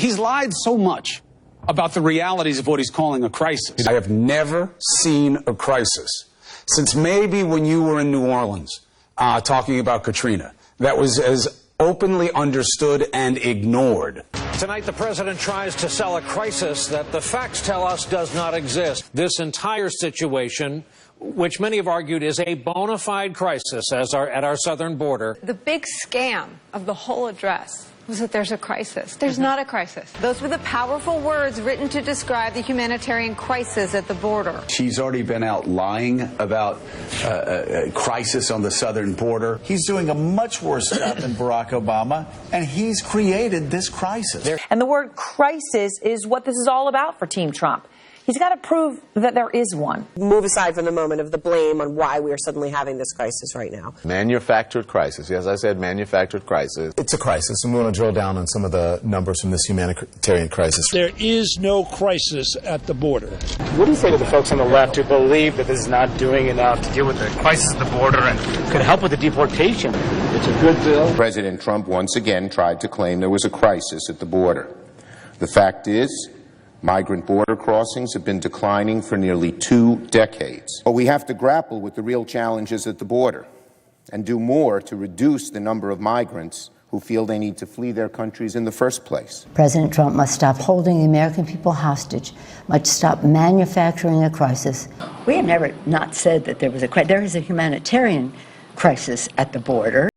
He's lied so much about the realities of what he's calling a crisis. I have never seen a crisis since maybe when you were in New Orleans talking about Katrina that was as openly understood and ignored. Tonight, the president tries to sell a crisis that the facts tell us does not exist. This entire situation, which many have argued is a bona fide crisis at our southern border. The big scam of the whole address was that there's a crisis. There's not a crisis. Those were the powerful words written to describe the humanitarian crisis at the border. She's already been out lying about a crisis on the southern border. He's doing a much worse job than Barack Obama, and he's created this crisis. And the word crisis is what this is all about for Team Trump. He's got to prove that there is one. Move aside from the moment of the blame on why we are suddenly having this crisis right now. Manufactured crisis. Yes, I said manufactured crisis. It's a crisis, and we want to drill down on some of the numbers from this humanitarian crisis. There is no crisis at the border. What do you say to the folks on the left who believe that this is not doing enough to deal with the crisis at the border and could help with the deportation? It's a good bill. President Trump once again tried to claim there was a crisis at the border. The fact is, migrant border crossings have been declining for nearly 2 decades. But we have to grapple with the real challenges at the border and do more to reduce the number of migrants who feel they need to flee their countries in the first place. President Trump must stop holding the American people hostage, must stop manufacturing a crisis. We have never not said that there was a crisis. There is a humanitarian crisis at the border.